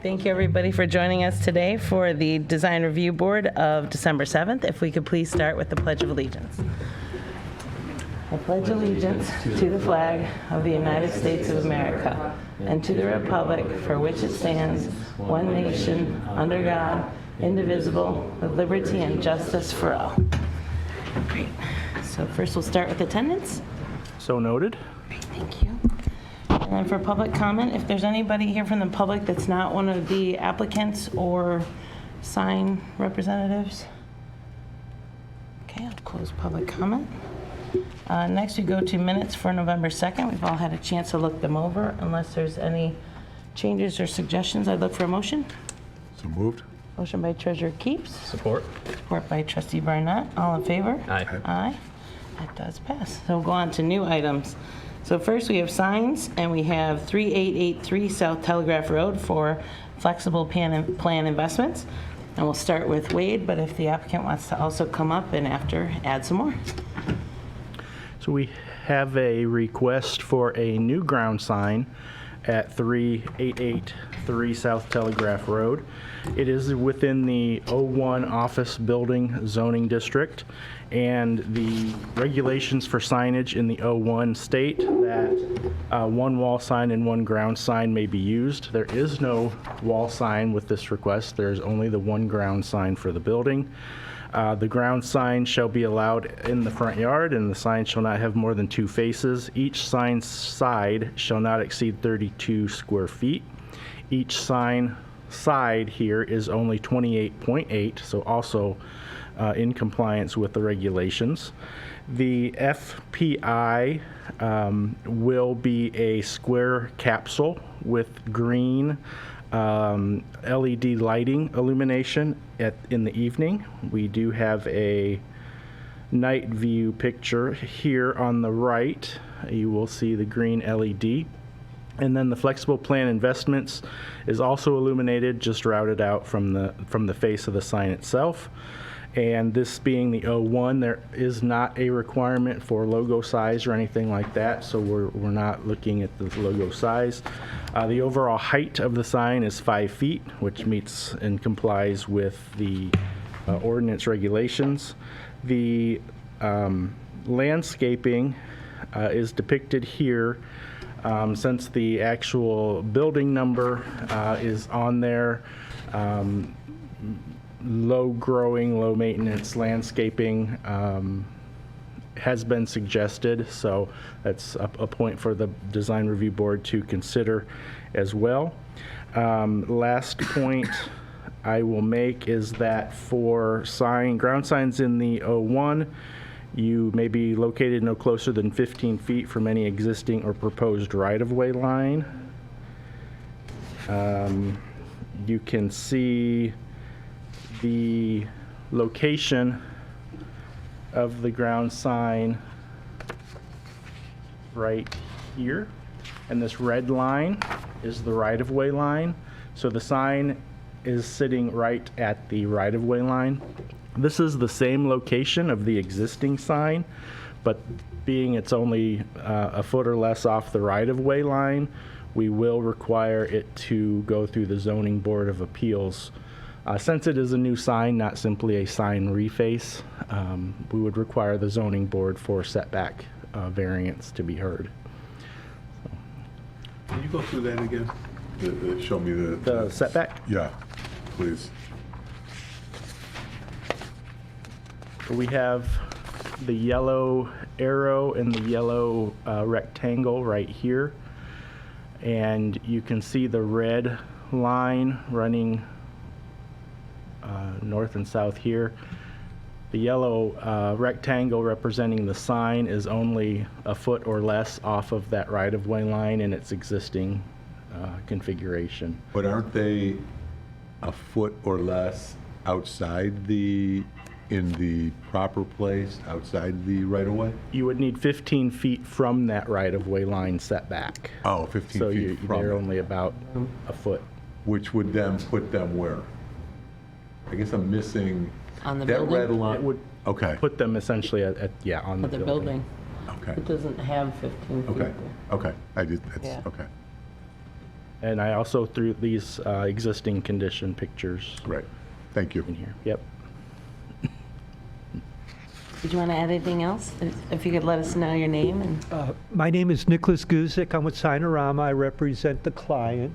Thank you, everybody, for joining us today for the Design Review Board of December 7th. If we could please start with the Pledge of Allegiance. I pledge allegiance to the flag of the United States of America and to the republic for which it stands, one nation, under God, indivisible, with liberty and justice for all. Great. So first we'll start with attendance. So noted. Great, thank you. And then for public comment, if there's anybody here from the public that's not one of the applicants or sign representatives. Okay, I'll close public comment. Next we go to minutes for November 2nd. We've all had a chance to look them over. Unless there's any changes or suggestions, I'd look for a motion. So moved. Motion by Treasurer Keeps. Support. Support by Trustee Barnett. All in favor? Aye. Aye. That does pass. So we'll go on to new items. So first we have signs, and we have 3883 South Telegraph Road for flexible plan investments. And we'll start with Wade, but if the applicant wants to also come up and after add some more. So we have a request for a new ground sign at 3883 South Telegraph Road. It is within the 01 office building zoning district, and the regulations for signage in the 01 state that one wall sign and one ground sign may be used. There is no wall sign with this request. There's only the one ground sign for the building. The ground sign shall be allowed in the front yard, and the sign shall not have more than 2 faces. Each sign side shall not exceed 32 square feet. Each sign side here is only 28.8, so also in compliance with the regulations. The FPI will be a square capsule with green LED lighting illumination in the evening. We do have a night view picture here on the right. You will see the green LED. And then the flexible plan investments is also illuminated, just routed out from the face of the sign itself. And this being the 01, there is not a requirement for logo size or anything like that, so we're not looking at the logo size. The overall height of the sign is 5 feet, which meets and complies with the ordinance regulations. The landscaping is depicted here. Since the actual building number is on there, low growing, low maintenance landscaping has been suggested, so that's a point for the design review board to consider as well. Last point I will make is that for ground signs in the 01, you may be located no closer than 15 feet from any existing or proposed right-of-way line. You can see the location of the ground sign right here, and this red line is the right-of-way line. So the sign is sitting right at the right-of-way line. This is the same location of the existing sign, but being it's only a foot or less off the right-of-way line, we will require it to go through the Zoning Board of Appeals. Since it is a new sign, not simply a sign reface, we would require the zoning board for setback variance to be heard. Can you go through that again? Show me The setback? Yeah, please. We have the yellow arrow and the yellow rectangle right here. And you can see the red line running north and south here. The yellow rectangle representing the sign is only a foot or less off of that right-of-way line in its existing configuration. But aren't they a foot or less outside in the proper place, outside the right-of-way? You would need 15 feet from that right-of-way line setback. Oh, 15 feet So from they're it. only about a foot. Which would then put them where? I guess I'm missing On the that building? red line. It would Okay, put them essentially on For the the building. building. okay, It doesn't have 15 feet okay, there. okay. Yeah. Okay. And I also threw these existing condition pictures Right. Thank you. in here. Yep. Did you want to add anything else? If you could let us know your name and... My name is Nicholas Guzik. I'm with Sinorama. I represent the client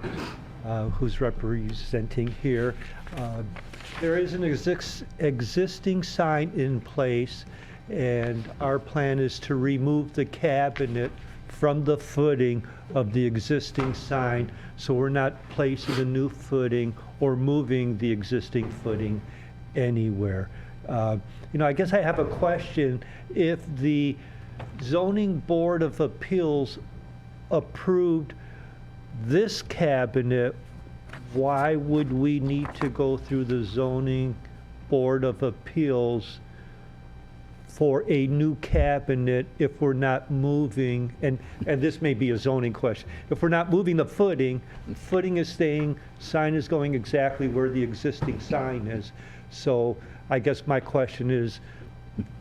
who's representing here. There is an existing sign in place, and our plan is to remove the cabinet from the footing of the existing sign, so we're not placing a new footing or moving the existing footing anywhere. I guess I have a question. If the zoning board of appeals approved this cabinet, why would we need to go through the zoning board of appeals for a new cabinet if we're not moving, and this may be a zoning question, if we're not moving the footing is staying, sign is going exactly where the existing sign is. So I guess my question is,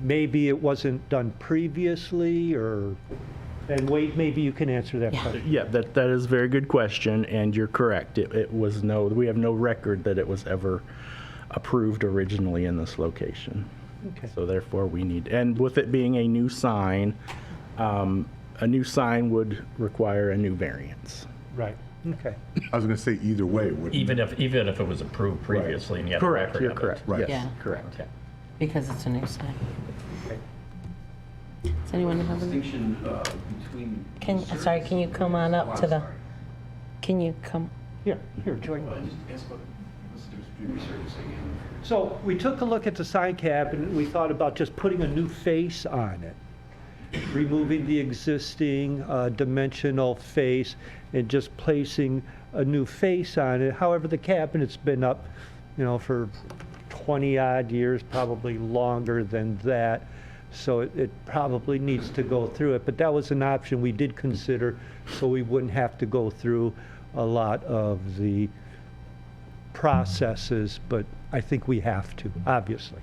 maybe it wasn't done previously, and Wade, maybe you can answer that question. Yeah, that is a very good question, and you're correct. We have no record that it was ever approved originally in this location. Okay. So therefore we need, and with it being a new sign would require a new variance. Right, okay. I was going to say either way, wouldn't Even if it was approved previously and you have a Correct, record you're of it. correct. Right. Yes, Yeah. correct. Okay. Because it's a new sign. Okay. Does anyone have any? Distinction between. Can you come on up to the, can you come? Here, join me. What's the difference between resurfacing and? So we took a look at the sign cabinet, and we thought about just putting a new face on it, removing the existing dimensional face and just placing a new face on it. However, the cabinet's been up, for 20-odd years, probably longer than that. So it probably needs to go through it. But that was an option we did consider, so we wouldn't have to go through a lot of the processes, but I think we have to, obviously.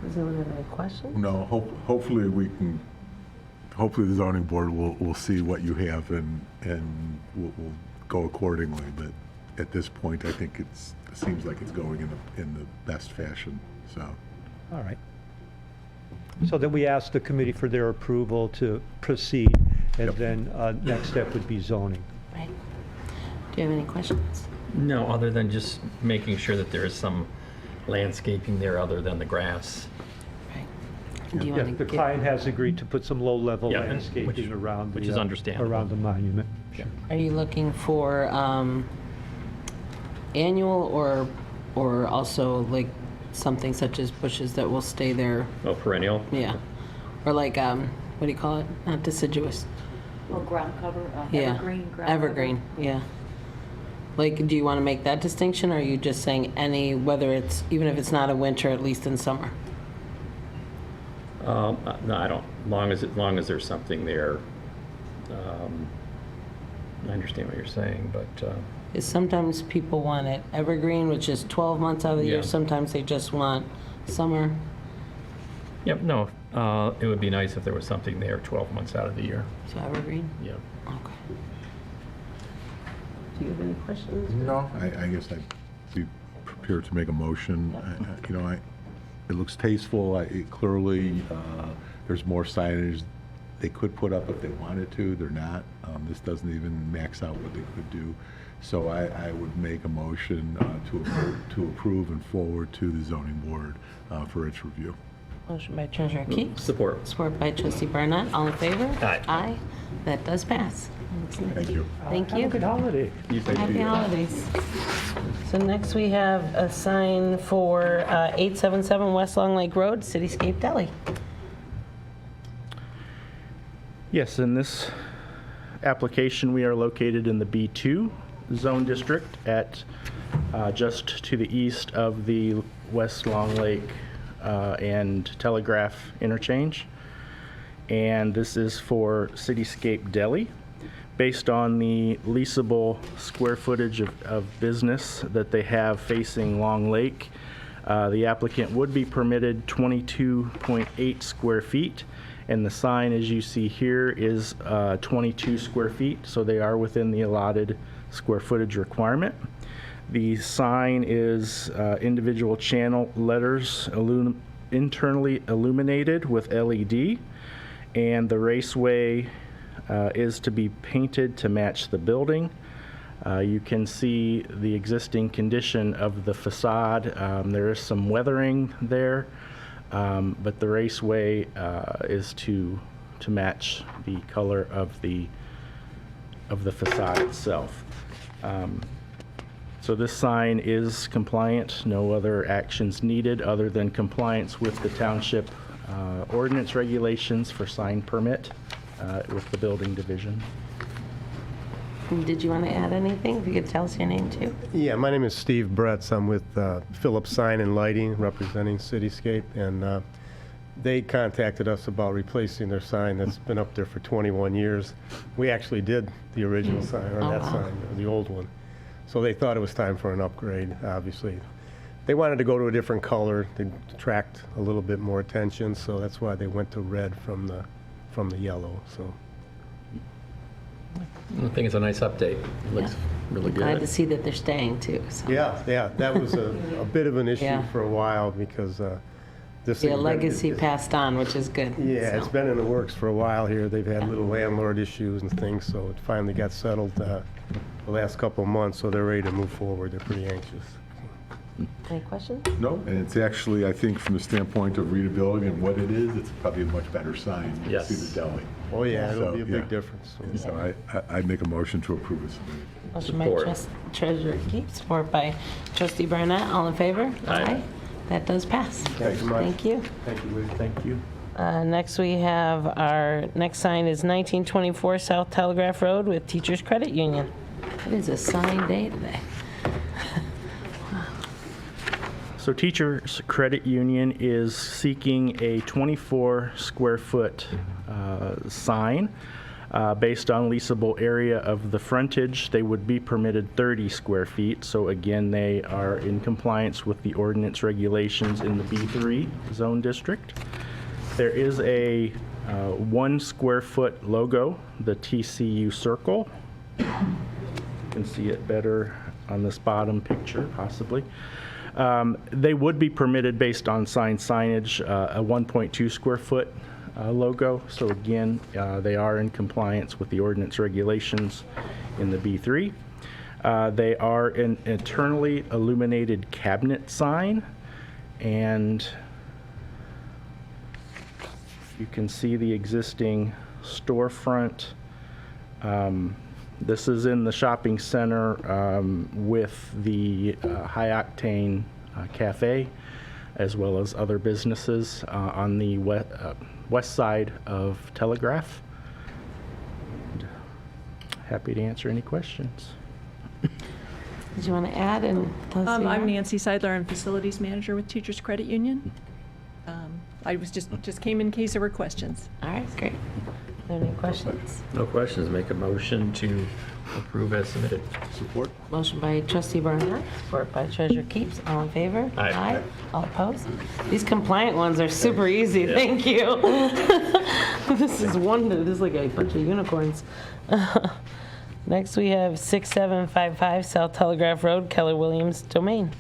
Does anyone have any questions? No, hopefully hopefully the zoning board will see what you have and will go accordingly. But at this point, I think it seems like it's going in the best fashion, so. All right. So then we ask the committee for their approval to proceed, and Yep. then next step would be zoning. Right. Do you have any questions? No, other than just making sure that there is some landscaping there other than the grass. Right. And do you Yeah, want the to client has agreed to put some low-level Yeah, and landscaping around which the, is understandable. around the monument. Are you looking for annual or also like something such as bushes that will stay there? Oh, perennial? Yeah. Or like, what do you call it? Not deciduous. Or ground cover, Yeah. evergreen ground cover. Evergreen, yeah. Like, do you want to make that distinction, or are you just saying any, whether it's, even if it's not a winter, at least in summer? No, I don't. Long as there's something there. I understand what you're saying, but Is sometimes people want it evergreen, which is 12 months out of the year. Yeah. Sometimes they just want summer. yep, no, it would be nice if there was something there 12 months out of the year. So evergreen? Yeah. Okay. Do you have any questions? No, I guess I'd be prepared to make a motion. It looks tasteful. Clearly, there's more signage they could put up if they wanted to. They're not. This doesn't even max out what they could do. So I would make a motion to approve and forward to the zoning board for its review. Motion by Treasurer Keeps. Support. Support by Trustee Barnett. All in favor? Aye. Aye. That does pass. Thank you. Thank Have a you. good holiday. Happy holidays. So next we have a sign for 877 West Long Lake Road, CityScape Deli. Yes, in this application, we are located in the B2 zone district at just to the east of the West Long Lake and Telegraph interchange. And this is for CityScape Deli. Based on the leasable square footage of business that they have facing Long Lake, the applicant would be permitted 22.8 square feet And the sign, as you see here, is 22 square feet, so they are within the allotted square footage requirement. The sign is individual channel letters internally illuminated with LED, and the raceway is to be painted to match the building. You can see the existing condition of the facade. There is some weathering there, but the raceway is to match the color of the facade itself. So this sign is compliant. No other actions needed other than compliance with the township ordinance regulations for sign permit with the building division. Did you want to add anything? If you could tell us your name too. Yeah, my name is Steve Bretz. I'm with Phillips Sign and Lighting, representing CityScape, and they contacted us about replacing their sign that's been up there for 21 years. We actually did the original sign, or that sign, the old one. So they thought it was time for an upgrade, obviously. They wanted to go to a different color to attract a little bit more attention, so that's why they went to red from the yellow. So. I think it's a nice update. It looks really Glad to good. see that they're staying too. So. Yeah, that was a bit of an issue Yeah. for a while because this Yeah, thing's been- legacy passed on, which is good. Yeah, So. it's been in the works for a while here. They've had little landlord issues and things, so it finally got settled the last couple of months, so they're ready to move forward. They're pretty anxious. Any questions? No, and it's actually, I think, from the standpoint of readability and what it is, it's probably a much better sign. You can Yes. see the Deli. Oh, yeah, it'll So, be a yeah. big difference. So I'd make a motion to approve it. Motion by Support. Treasurer Keeps, support by Trustee Barnett. All in favor? Aye. That does pass. Thanks so much. Thank you. Thank you, Lee. Thank you. Next, we have our next sign is 1924 South Telegraph Road with Teachers Credit Union. It is a sign day today. So Teachers Credit Union is seeking a 24 square foot sign. Based on leasable area of the frontage, they would be permitted 30 square feet. So again, they are in compliance with the ordinance regulations in the B3 zone district. There is a 1 square foot logo, the TCU circle. You can see it better on this bottom picture, possibly. They would be permitted based on sign signage, a 1.2 square foot logo. So again, they are in compliance with the ordinance regulations in the B3. They are an internally illuminated cabinet sign, and you can see the existing storefront. This is in the shopping center with the High Octane Cafe, as well as other businesses on the west side of Telegraph. Happy to answer any questions. Did you want to add? And tell us who you are? I'm Nancy Seidler. I'm Facilities Manager with Teachers Credit Union. I was just came in case there were questions. All right, great. Are there any questions? No questions. Make a motion to approve as submitted. Support? Motion by Trustee Barnett, support by Treasurer Keeps. All in favor? Aye. All opposed? These compliant ones are super easy. Thank you. This is like a bunch of unicorns. Next, we have 6755 South Telegraph Road, Keller Williams Domain.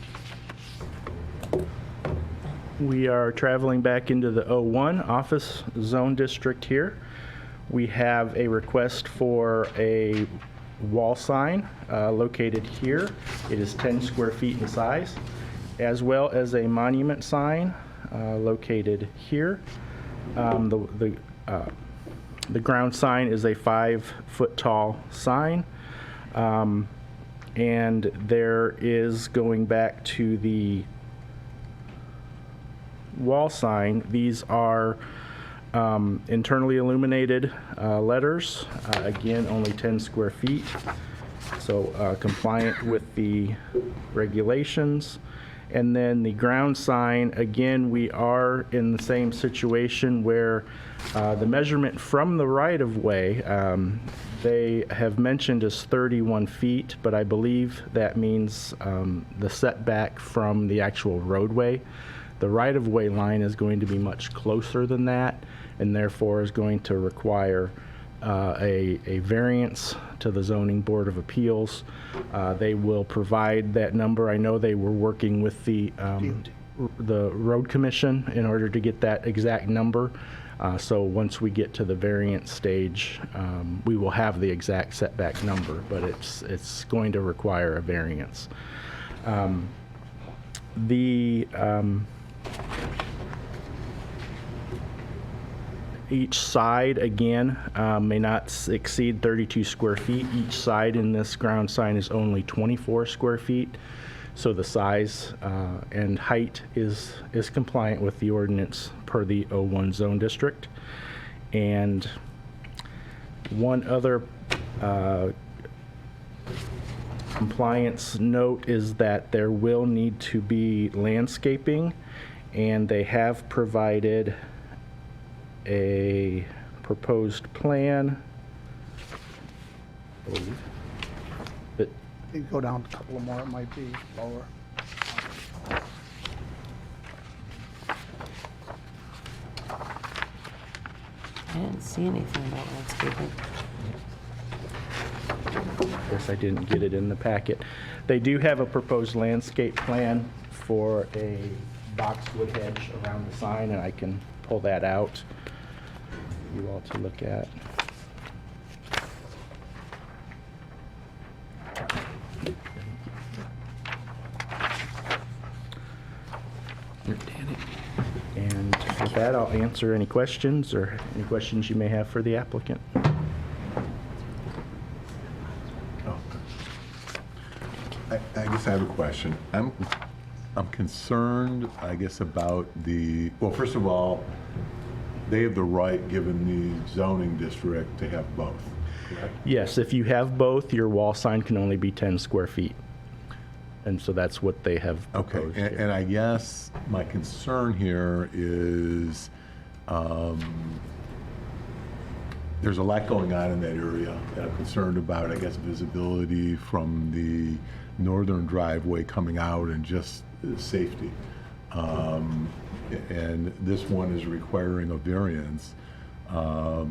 We are traveling back into the O1 office zone district here. We have a request for a wall sign located here. It is 10 square feet in size, as well as a monument sign located here. The ground sign is a 5-foot tall sign. And there is, going back to the wall sign, these are internally illuminated letters, again only 10 square feet, so compliant with the regulations. And then the ground sign, again, we are in the same situation where the measurement from the right-of-way, they have mentioned is 31 feet, but I believe that means the setback from the actual roadway. The right-of-way line is going to be much closer than that, and therefore is going to require a variance to the Zoning Board of Appeals. They will provide that number. I know they were working with the Road Commission in order to get that exact number. So once we get to the variance stage, we will have the exact setback number, but it's going to require a variance. Each side, again, may not exceed 32 square feet. Each side in this ground sign is only 24 square feet. So the size and height is compliant with the ordinance per the O1 zone district. And one other compliance note is that there will need to be landscaping, and they have provided a proposed plan. But You go down a couple more, it might be lower. I didn't see anything about landscaping. I guess I didn't get it in the packet. They do have a proposed landscape plan for a boxwood hedge around the sign, and I can pull that out for you all to look at. And with that, I'll answer any questions you may have for the applicant. I guess I have a question. I'm concerned, I guess, about well, first of all, they have the right, given the zoning district, to have both, correct? Yes, if you have both, your wall sign can only be 10 square feet. And so that's what they have Okay, proposed and here. I guess my concern here is there's a lot going on in that area that I'm concerned about, I guess, visibility from the northern driveway coming out and just safety. And this one is requiring a variance. I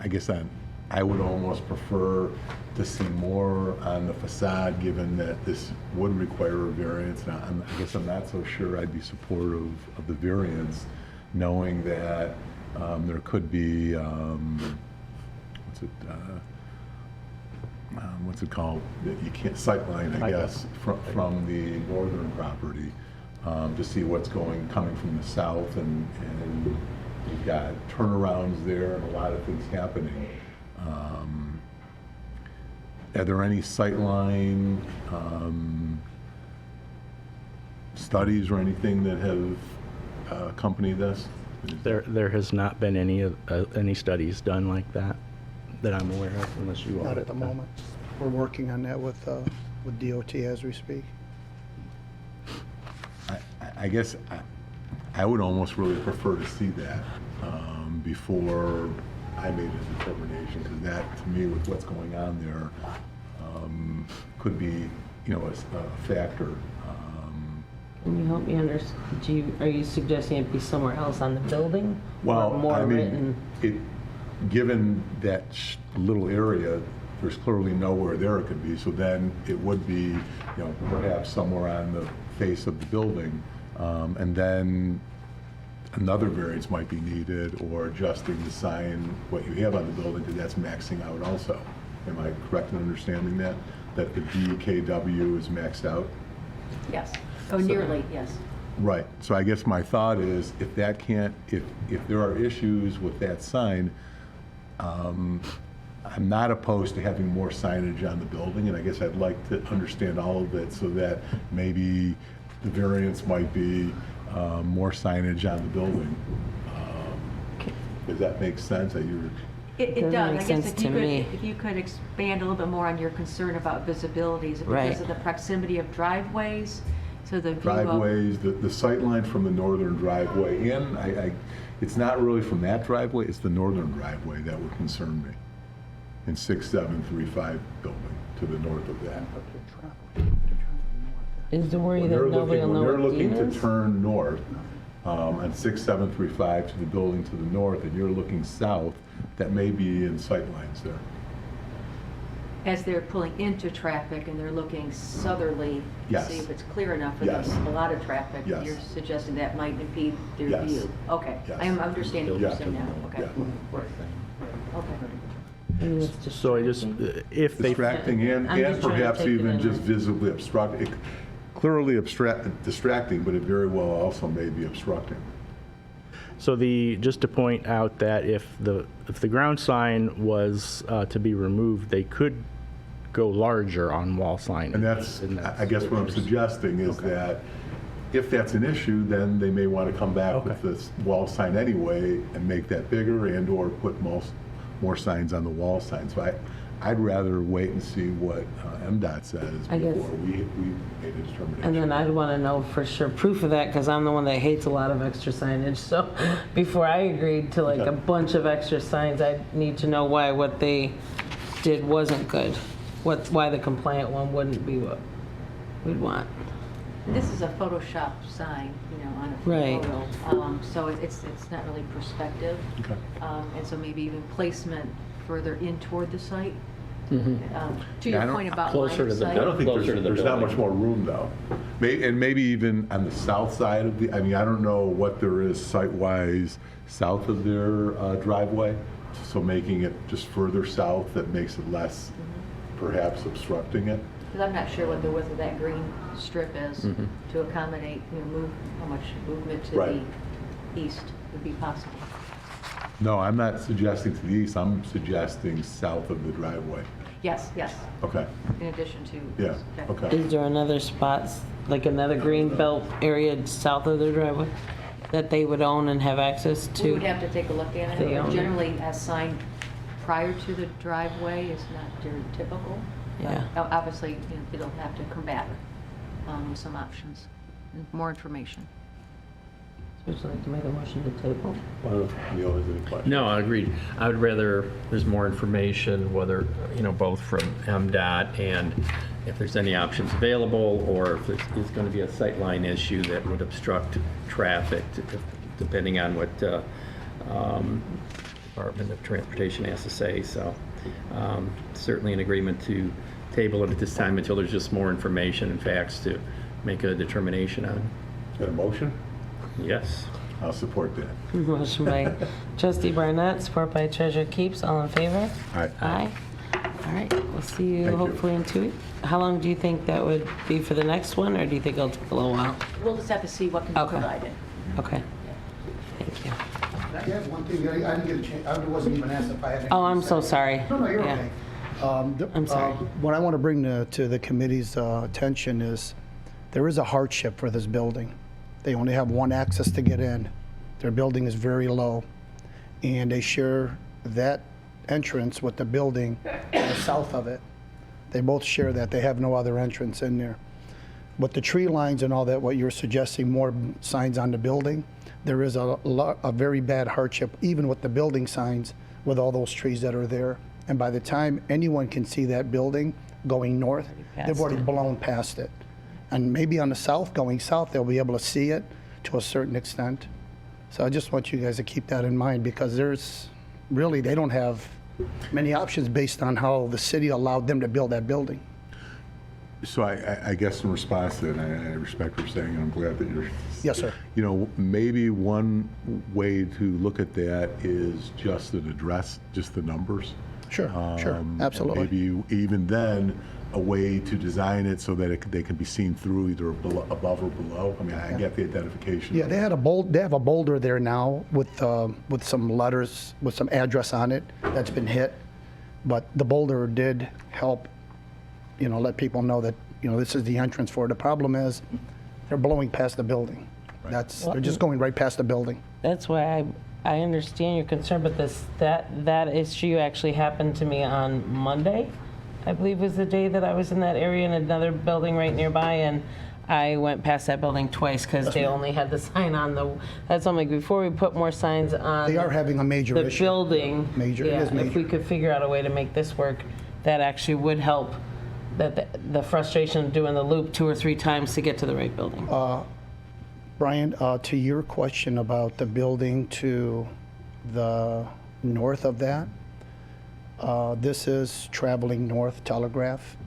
guess I would almost prefer to see more on the facade, given that this would require a variance. And I guess I'm not so sure I'd be supportive of the variance, knowing that there could be, what's it called? You can't sightline, I guess, from the northern property to see what's coming from the south, and you've got turnarounds there and a lot of things happening. Are there any sightline studies or anything that have accompanied this? There has not been any studies done like that I'm aware of, unless you all. Not at the moment. We're working on that with DOT as we speak. I guess I would almost really prefer to see that before I made a determination, because that, to me, with what's going on there, could be, a factor. Can you help me understand? Are you suggesting it be somewhere else on the building? Well, Or more I written? mean, given that little area, there's clearly nowhere there it could be, so then it would be, perhaps somewhere on the face of the building, and then another variance might be needed, or adjusting the sign, what you have on the building, because that's maxing out also. Am I correct in understanding that the DKW is maxed out? Yes. Oh, nearly, yes. Right, so I guess my thought is, if there are issues with that sign, I'm not opposed to having more signage on the building, and I guess I'd like to understand all of it, so that maybe the variance might be more signage on the building. Does that make sense? It Doesn't does. make I sense guess to me. if you could expand a little bit more on your concern about visibility, is it Right. because of the proximity of driveways? So the view of... Driveways, the sight line from the northern driveway in, it's not really from that driveway, it's the northern driveway that would concern me, in 6735 building, to the north of that. Is the worry When that they're nobody will looking, know when they're what looking deal to is? turn north on 6735 to the building to the north, and you're looking south, that may be in sight lines there. As they're pulling into traffic and they're looking southerly to Yes. see if it's clear enough for Yes. a lot of traffic, Yes. you're suggesting that might impede their Yes. view? Okay, Yes. I am understanding what you're Yeah. saying now, okay. Yeah. Okay. I mean, it's So I just, if they, Distracting and I'm just trying to perhaps take it even in. just visibly obstructing, clearly distracting, but it very well also may be obstructing. so just to point out that if the ground sign was to be removed, they could go larger on wall signage. And that's, I guess what I'm suggesting is that if that's an issue, then they may want to come back with Okay. this wall sign anyway and make that bigger and/or put more signs on the wall sign. So I'd rather wait and see what MDOT says I guess- before we made a determination. And then I'd want to know for sure proof of that, because I'm the one that hates a lot of extra signage. So before I agreed to like Okay. a bunch of extra signs, I need to know why what they did wasn't good. Why the compliant one wouldn't be what we'd want. This is a Photoshop sign, on a Right. photo. So it's not really perspective. Okay. And so maybe even placement further in toward the site. To Yeah, I your don't- point about line Closer of to the sight. I don't think Closer to the there's not building. much more room, though. And maybe even on the south side of I don't know what there is site-wise south of their driveway, so making it just further south, that makes it less, perhaps obstructing it. Because I'm not sure what the width of that green strip is to accommodate, how much movement to Right. the east would be possible. No, I'm not suggesting to the east, I'm suggesting south of the driveway. Yes, Okay, in addition to. yeah, okay. Is there another spots, like another green belt area south of their driveway that they would own and have access We would to? have to take a look at They own it. it. Generally, a sign prior to the driveway is not very typical. But Yeah. Obviously, it'll have to come back with some options and more information. Would you like to make a motion to table? I don't know if Neil has any questions. No, I agreed. I would rather there's more information, whether, both from MDOT and if there's any options available, or if it's going to be a sightline issue that would obstruct traffic, depending on what Department of Transportation has to say. So certainly in agreement to table it at this time until there's just more information and facts to make a determination on. Got a motion? Yes. I'll support that. Motion by trustee Barnett, support by treasurer Keeps. All in favor? Aye. Aye. All right, we'll see you Thank you. hopefully in 2 weeks. How long do you think that would be for the next one, or do you think it'll take a little while? We'll just have to see what can be Okay. provided. Okay. Thank you. I have one thing, I didn't get a chance, I wasn't even asked if I had anything Oh, I'm to so say. sorry. No, you're Yeah. okay. I'm sorry. What I want to bring to the committee's attention is there is a hardship for this building. They only have one access to get in. Their building is very low, and they share that entrance with the building to the south of it. They both share that. They have no other entrance in there. With the tree lines and all that, what you're suggesting, more signs on the building, there is a very bad hardship, even with the building signs, with all those trees that are there. And by the time anyone can see that building going north, they've passed already it. blown past it. And maybe on the south, going south, they'll be able to see it to a certain extent. So I just want you guys to keep that in mind, because they don't have many options based on how the city allowed them to build that building. So I guess in response to that, and I respect what you're saying, and I'm glad that you're. Yes, sir. Maybe one way to look at that is just an address, just the numbers. Sure, sure, And absolutely. maybe even then, a way to design it so that they can be seen through either above or below. I mean, I get the identification. Yeah, they have a boulder there now with some letters, with some address on it that's been hit. But the boulder did help, let people know that, this is the entrance for it. The problem is, they're blowing past the building. They're just going right past the building. That's why I understand your concern, but that issue actually happened to me on Monday, I believe was the day that I was in that area in another building right nearby, and I went past that building twice because they only had the sign on that's I'm like, before we put more signs on. They are having a major the issue. building. Major, it is Yeah, if we major. could figure out a way to make this work, that actually would help that the frustration of doing the loop 2 or 3 times to get to the right building? Brian, to your question about the building to the north of that, this is traveling north Telegraph,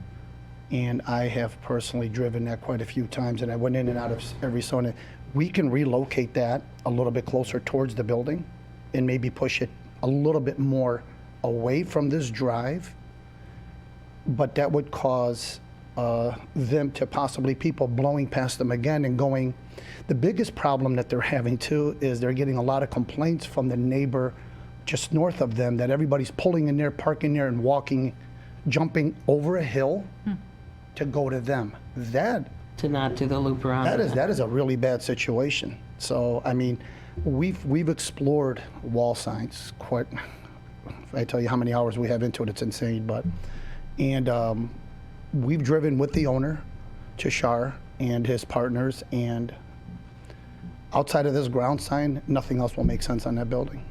and I have personally driven that quite a few times, and I went in and out of every zone. We can relocate that a little bit closer towards the building and maybe push it a little bit more away from this drive, but that would cause them to possibly people blowing past them again and going. The biggest problem that they're having too is they're getting a lot of complaints from the neighbor just north of them that everybody's pulling in there, parking there, and walking, jumping over a hill to go to them. To not do the loop around? That is a really bad situation. So, I mean, we've explored wall signs quite, if I tell you how many hours we have into it, it's insane, but, and we've driven with the owner, Cheshire, and his partners, and outside of this ground sign, nothing else will make sense on that building.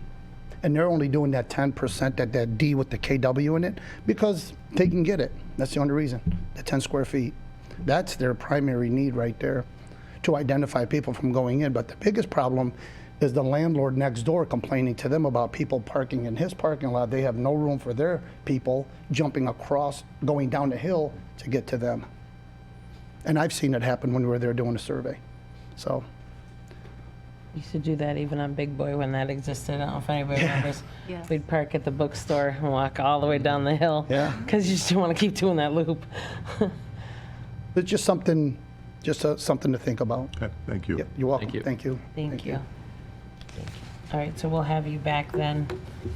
And they're only doing that 10%, that D with the KW in it, because they can get it. That's the only reason, the 10 square feet. That's their primary need right there, to identify people from going in. But the biggest problem is the landlord next door complaining to them about people parking in his parking lot. They have no room for their people jumping across, going down the hill to get to them. And I've seen it happen when we were there doing a survey. So. We used to do that even on Big Boy when that existed. I don't know if anybody remembers. Yeah. We'd park at the bookstore and walk all the way down the hill. Yeah. Because you just don't want to keep doing that loop. It's just something, something to think about. Okay, thank you. Yep, you're welcome. Thank you. Thank you. All right, so we'll have you back then.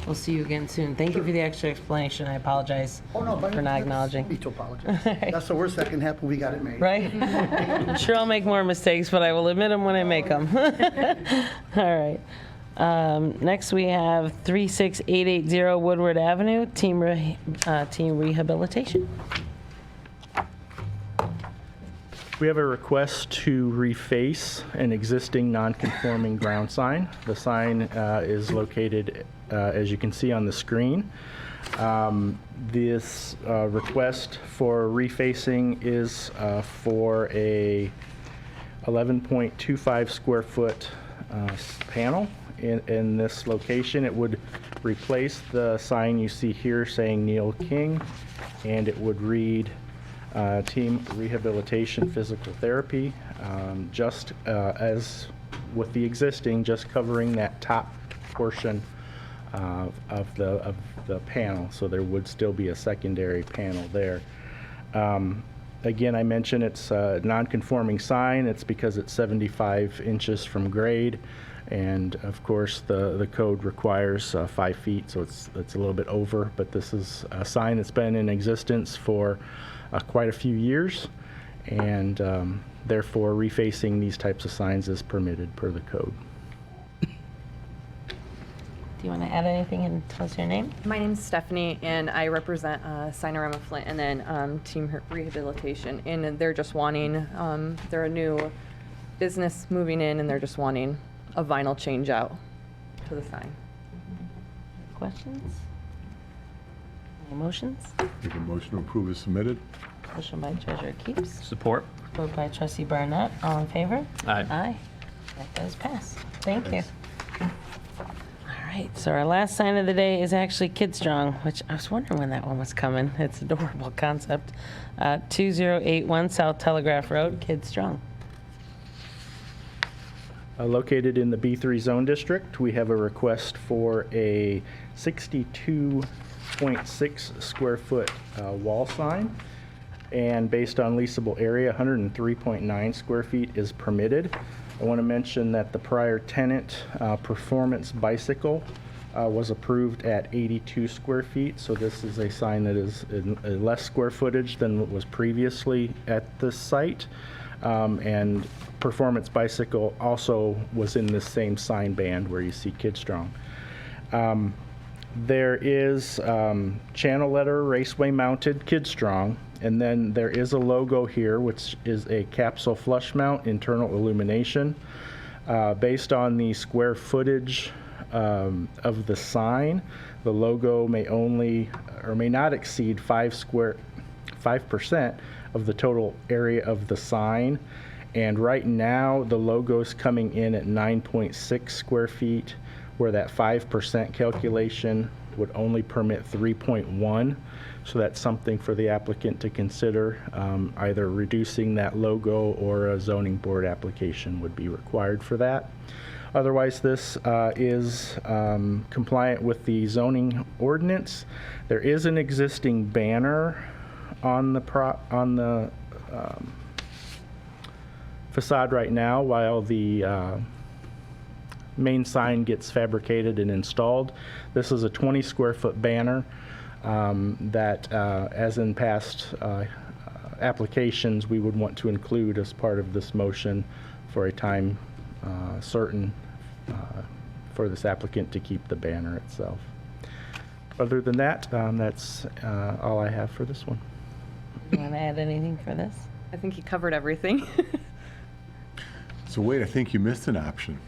We'll see you again soon. Thank you for the extra explanation. I apologize Oh, no, for not acknowledging. Need to apologize. That's the worst that can happen. We got it made. Right? I'm sure I'll make more mistakes, but I will admit them when I make them. All right. Next, we have 36880 Woodward Avenue, Team Rehabilitation. We have a request to reface an existing non-conforming ground sign. The sign is located, as you can see on the screen. This request for refacing is for a 11.25 square foot panel. In this location, it would replace the sign you see here saying Neil King, and it would read Team Rehabilitation Physical Therapy, just as with the existing, just covering that top portion of the panel. So there would still be a secondary panel there. Again, I mentioned it's a non-conforming sign. It's because it's 75 inches from grade. And of course, the code requires 5 feet, so it's a little bit over. But this is a sign that's been in existence for quite a few years, and therefore refacing these types of signs is permitted per the code. Do you want to add anything and tell us your name? My name's Stephanie, and I represent Signorama Flint and then Team Rehabilitation. And they're just wanting, they're a new business moving in, and they're just wanting a vinyl change out to the sign. Questions? Any motions? Make a motion to approve is submitted. Motion by Treasurer Keeps, Support? support by Trustee Barnett. All in favor? Aye. Aye. That does pass. Thank you. All right, so our last sign of the day is actually KidStrong, which I was wondering when that one was coming. It's an adorable concept. 2081 South Telegraph Road, KidStrong. Located in the B3 zone district, we have a request for a 62.6 square foot wall sign. And based on leasable area, 103.9 square feet is permitted. I want to mention that the prior tenant, Performance Bicycle, was approved at 82 square feet. So this is a sign that is in less square footage than what was previously at the site. And Performance Bicycle also was in this same sign band where you see KidStrong. There is channel letter Raceway mounted KidStrong, and then there is a logo here which is a capsule flush mount internal illumination. Based on the square footage of the sign, the logo may only or may not exceed 5 5% of the total area of the sign. And right now, the logo's coming in at 9.6 square feet, where that 5% calculation would only permit 3.1. So that's something for the applicant to consider. Either reducing that logo or a zoning board application would be required for that. Otherwise, this is compliant with the zoning ordinance. There is an existing banner on the facade right now while the main sign gets fabricated and installed. This is a 20 square foot banner that, as in past applications, we would want to include as part of this motion for a time certain for this applicant to keep the banner itself. Other than that, that's all I have for this one. You want to add anything for this? I think he covered everything. So wait, I think you missed an option.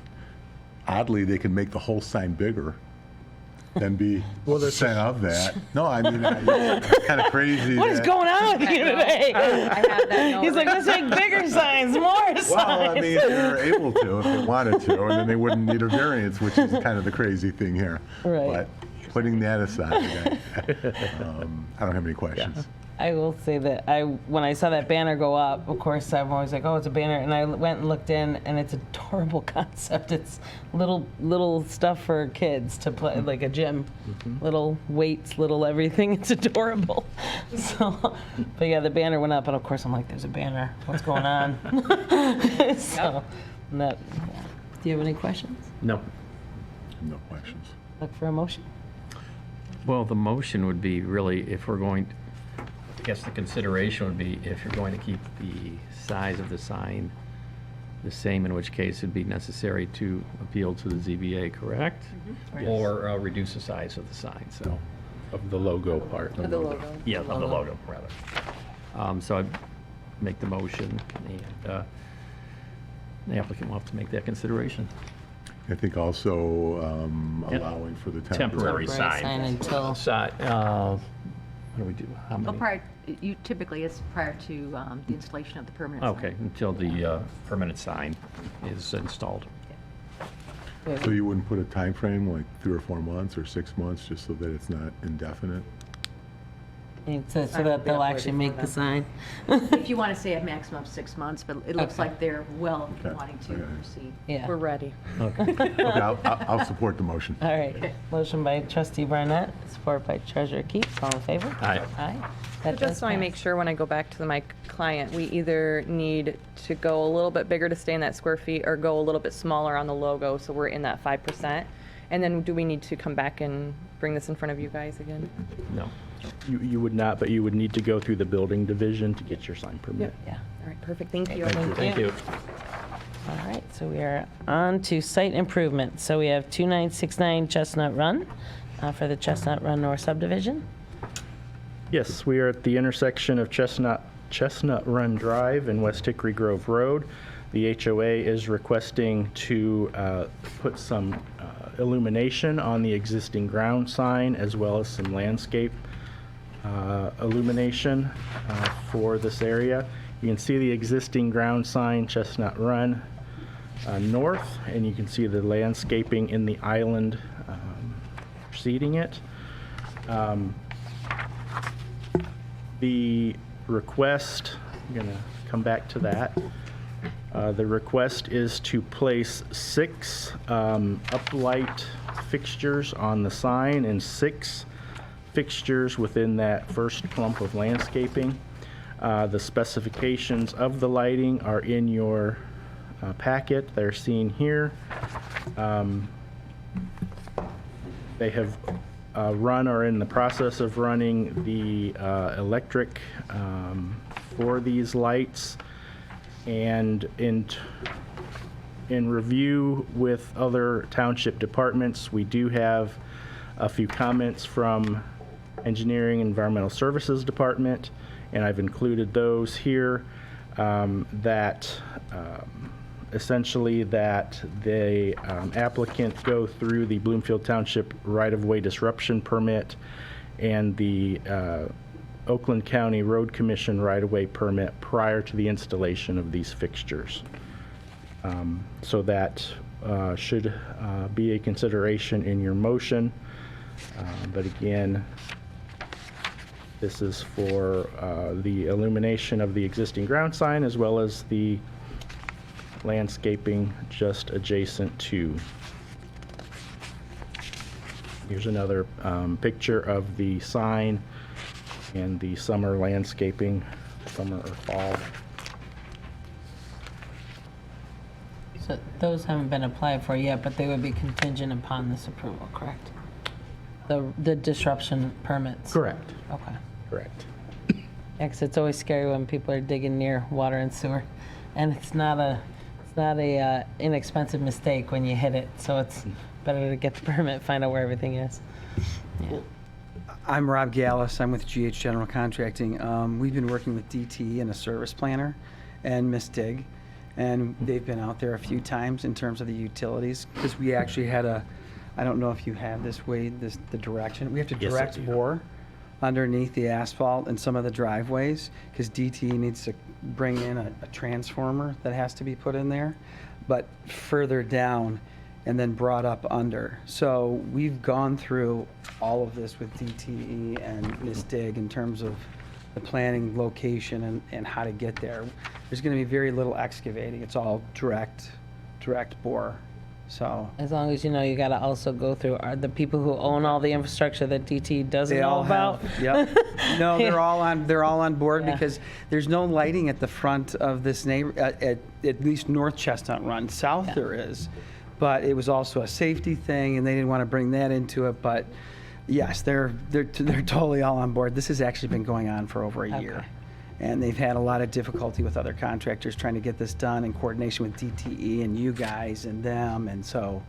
Oddly, they can make the whole sign bigger than be percent of that. No, I mean, it's kind of crazy. What is going on with you today? I have that note. He's like, let's make bigger signs, more signs. Well, I mean, they're able to if they wanted to, and then they wouldn't need a variance, which is kind of the crazy thing here. Right. But putting that aside, I don't have any questions. I will say that when I saw that banner go up, of course, I'm always like, oh, it's a banner. And I went and looked in, and it's a adorable concept. It's little stuff for kids to play, like a gym. Little weights, little everything. It's adorable. So, but yeah, the banner went up, and of course, I'm like, there's a banner. What's going on? So, do you have any questions? No. No questions. Look for a motion. Well, the motion would be really, if we're going, I guess the consideration would be if you're going to keep the size of the sign the same, in which case it'd be necessary to appeal to the ZBA, correct? Yes. Or reduce the size of the sign, so. Of the logo part. Of the logo. Yeah, of the logo, rather. So I'd make the motion, and the applicant will have to make that consideration. I think also allowing for the Temporary sign. Until What do we do? How Well, many? typically it's prior to the installation of the permanent sign. Okay, until the permanent sign is installed. So you wouldn't put a time frame like 3 or 4 months or 6 months, just so that it's not indefinite? so that they'll actually make the sign. If you want to say a maximum of 6 months, but it looks Okay. like they're well Okay. wanting to Okay. proceed. Yeah. We're ready. Okay, I'll support the motion. All right. Motion by Trustee Barnett, support by Treasurer Keeps. All in favor? Aye. Aye. So That just does so I make pass. sure when I go back to my client, we either need to go a little bit bigger to stay in that square feet or go a little bit smaller on the logo so we're in that 5%. And then do we need to come back and bring this in front of you guys again? No. You would not, but you would need to go through the building division to get your sign permit. Yeah. All right, perfect, thank you. Thank you. All right, so we are on to site improvement. So we have 2969 Chestnut Run for the Chestnut Run North Subdivision. Yes, we are at the intersection of Chestnut Run Drive and West Hickory Grove Road. The HOA is requesting to put some illumination on the existing ground sign, as well as some landscape illumination for this area. You can see the existing ground sign, Chestnut Run North, and you can see the landscaping in the island preceding it. The request, I'm going to come back to that. The request is to place 6 uplight fixtures on the sign and 6 fixtures within that first clump of landscaping. The specifications of the lighting are in your packet. They're seen here. They have run or in the process of running the electric for these lights. And in review with other township departments, we do have a few comments from Engineering and Environmental Services Department, and I've included those here, that essentially that the applicant go through the Bloomfield Township right-of-way disruption permit and the Oakland County Road Commission right-of-way permit prior to the installation of these fixtures. So that should be a consideration in your motion. But again, this is for the illumination of the existing ground sign as well as the landscaping just adjacent to. Here's another picture of the sign and the summer landscaping, summer or fall. So those haven't been applied for yet, but they would be contingent upon this approval, correct? The disruption permits? Correct. Okay. Correct. Yeah, 'cause it's always scary when people are digging near water and sewer. And it's not a inexpensive mistake when you hit it, so it's better to get the permit, find out where everything is. Yeah. I'm Rob Gallus. I'm with GH General Contracting. We've been working with DTE and a service planner and Miss Dig, and they've been out there a few times in terms of the utilities, because we actually had I don't know if you have this way, the direction. We have to Yes, I direct do. bore underneath the asphalt in some of the driveways, because DTE needs to bring in a transformer that has to be put in there, but further down and then brought up under. So we've gone through all of this with DTE and Ms. Dig in terms of the planning, location, and how to get there. There's gonna be very little excavating. It's all direct bore. So As long as you know, you gotta also go through the people who own all the infrastructure that DT doesn't they know all about. have, yep. No, they're all on board Yeah. because there's no lighting at the front of this at least North Chestnut Run. South Yeah. there is, but it was also a safety thing, and they didn't want to bring that into it. But yes, they're totally all on board. This has actually been going on for over a year, Okay. and they've had a lot of difficulty with other contractors trying to get this done in coordination with DTE and you guys and them, and so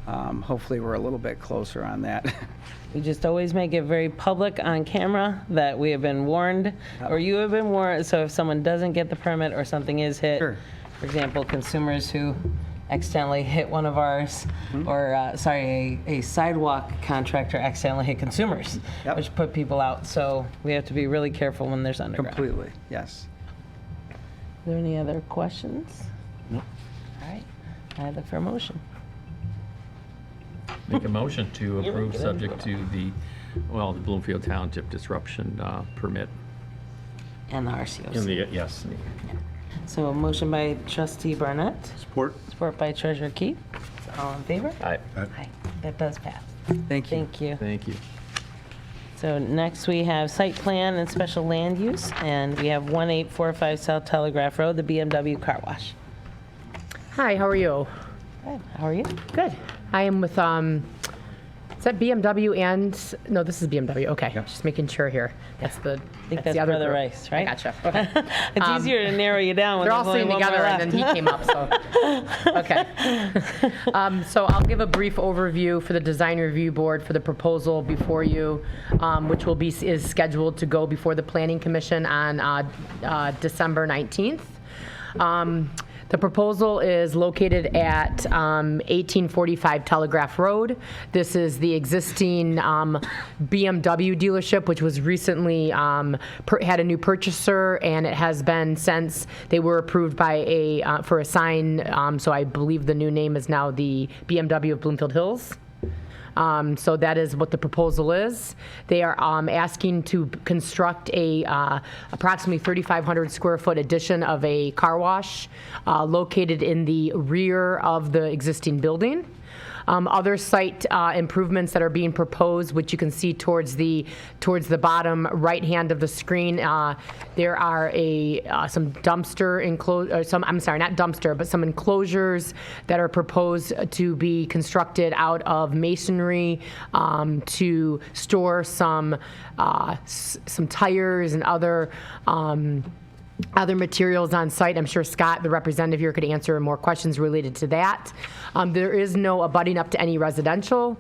hopefully we're a little bit closer on that. We just always make it very public on camera that we have been warned, or you have been warned, so if someone doesn't get the permit or something is hit, Sure. for example, consumers who accidentally hit one of ours, or, a sidewalk contractor accidentally hit consumers, Yep. which put people out, so we have to be really careful when there's underground. Completely, yes. Are there any other questions? No. All right, I look for a motion. Make a motion to Yeah, approve get in. subject to the Bloomfield Township disruption permit. And the RCOs. In the, yes. So a motion by trustee Barnett, Support? support by treasurer Keith. All in favor? Aye. Aye. That does pass. Thank you. Thank you. Thank you. So next we have site plan and special land use, and we have 1845 South Telegraph Road, the BMW Carwash. Hi, how are you? Good. How are you? Good. I am with, is that BMW and, no, this is BMW, okay. Just making sure here. That's the, I think that's that's the other Brother group. Rice, right? I gotcha, okay. It's easier to narrow you down when They're all there's only sitting one more together and then left. he came up, so, okay. So I'll give a brief overview for the design review board for the proposal before you, which is scheduled to go before the planning commission on December 19th. The proposal is located at 1845 Telegraph Road. This is the existing BMW dealership, which was recently had a new purchaser, and it has been since they were approved by for a sign. So I believe the new name is now the BMW of Bloomfield Hills. So that is what the proposal is. They are asking to construct a approximately 3,500 square foot addition of a car wash located in the rear of the existing building. Other site improvements that are being proposed, which you can see towards the bottom right hand of the screen, there are some dumpster some enclosures that are proposed to be constructed out of masonry to store some tires and other materials on site. I'm sure Scott, the representative here, could answer more questions related to that. There is no abutting up to any residential.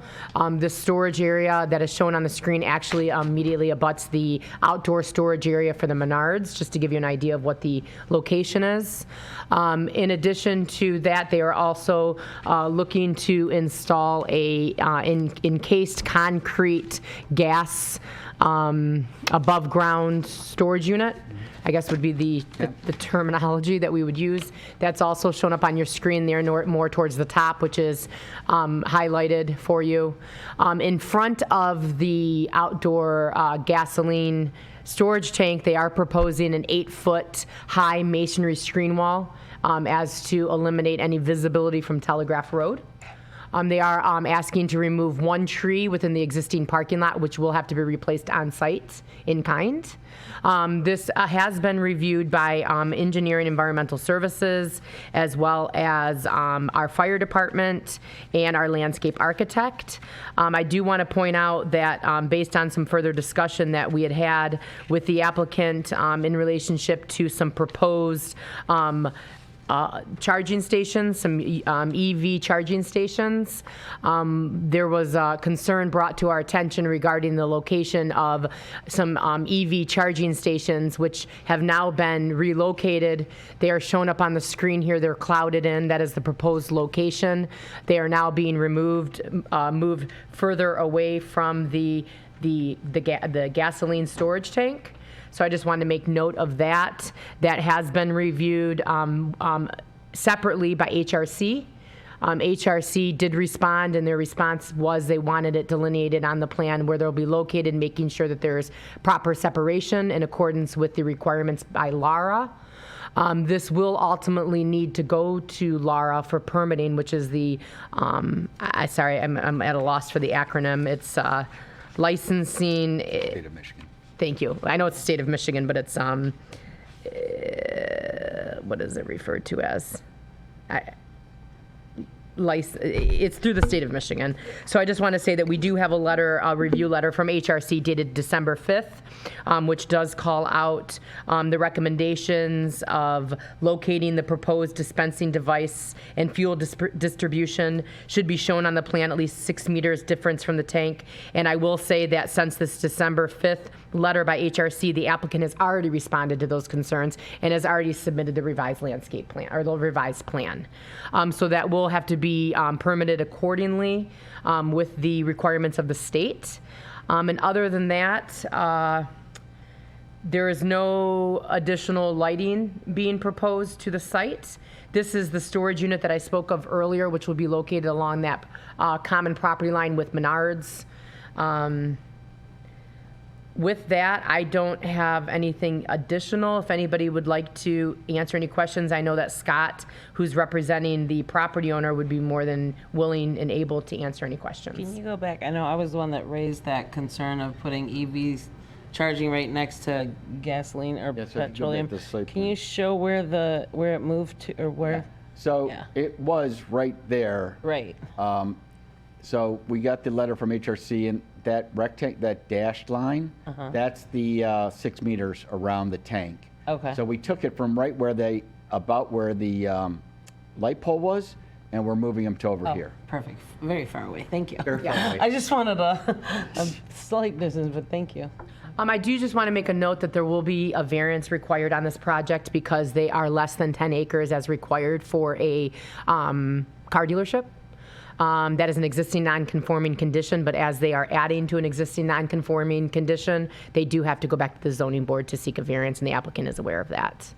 This storage area that is shown on the screen actually immediately abuts the outdoor storage area for the Menards, just to give you an idea of what the location is. In addition to that, they are also looking to install a encased concrete gas above-ground storage unit, I guess would be the terminology that we would use. That's also shown up on your screen there, more towards the top, which is highlighted for you. In front of the outdoor gasoline storage tank, they are proposing an 8-foot high masonry screen wall as to eliminate any visibility from Telegraph Road. They are asking to remove one tree within the existing parking lot, which will have to be replaced on site in kind. This has been reviewed by Engineering Environmental Services, as well as our fire department and our landscape architect. I do want to point out that based on some further discussion that we had with the applicant in relationship to some proposed charging stations, some EV charging stations. There was a concern brought to our attention regarding the location of some EV charging stations, which have now been relocated. They are shown up on the screen here. They're clouded in. That is the proposed location. They are now being removed, moved further away from the gasoline storage tank. So I just wanted to make note of that. That has been reviewed separately by HRC. HRC did respond, and their response was they wanted it delineated on the plan where they'll be located, making sure that there's proper separation in accordance with the requirements by LARA. This will ultimately need to go to LARA for permitting, which is the, sorry, I'm at a loss for the acronym. It's licensing. State of Michigan. Thank you. I know it's the state of Michigan, but it's, what is it referred to as? It's through the state of Michigan. So I just want to say that we do have a letter, a review letter from HRC dated December 5th, which does call out the recommendations of locating the proposed dispensing device and fuel distribution should be shown on the plan at least 6 meters difference from the tank. And I will say that since this December 5th letter by HRC, the applicant has already responded to those concerns and has already submitted the revised landscape plan, or the revised plan. So that will have to be permitted accordingly with the requirements of the state. And other than that, there is no additional lighting being proposed to the site. This is the storage unit that I spoke of earlier, which will be located along that common property line with Menards. With that, I don't have anything additional. If anybody would like to answer any questions, I know that Scott, who's representing the property owner, would be more than willing and able to answer any questions. Can you go back? I know I was the one that raised that concern of putting EVs charging right next to gasoline or Yes, if you go back petroleum. to site Can plan. you show where it moved to, or where? So Yeah. it was right there. Right. So we got the letter from HRC, and that rectangle, that dashed line, that's the 6 meters around the tank. Okay. So we took it from right where about where the light pole was, and we're moving them to over here. Perfect. Very far away. Thank you. Very far away. I just wanted a slight distance, but thank you. I do just want to make a note that there will be a variance required on this project because they are less than 10 acres as required for a car dealership. That is an existing non-conforming condition, but as they are adding to an existing non-conforming condition, they do have to go back to the zoning board to seek a variance, and the applicant is aware of that.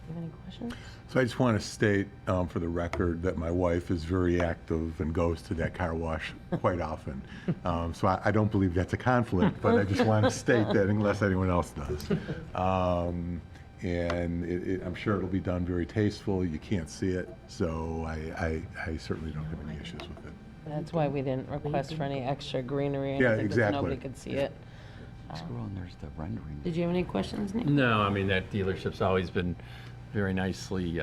You have any questions? So I just want to state for the record that my wife is very active and goes to that car wash quite often. So I don't believe that's a conflict, but I just want to state that unless anyone else does. And I'm sure it'll be done very tasteful. You can't see it, so I certainly don't have any issues with it. That's why we didn't request for any extra greenery. Yeah, because exactly. Nobody could see it. Scroll on, there's the rendering. Did you have any questions, Nick? No, I mean, that dealership's always been very nicely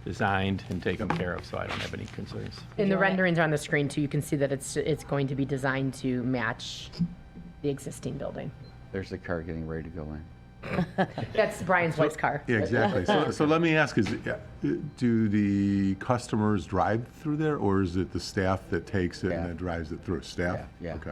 designed and taken care of, so I don't have any concerns. And the renderings are on the screen too. You can see that it's going to be designed to match the existing building. There's the car getting ready to go in. That's Brian's wife's car. Yeah, exactly. So let me ask, do the customers drive through there, or is it the staff that takes it and then drives it through? Staff? Yeah. Okay.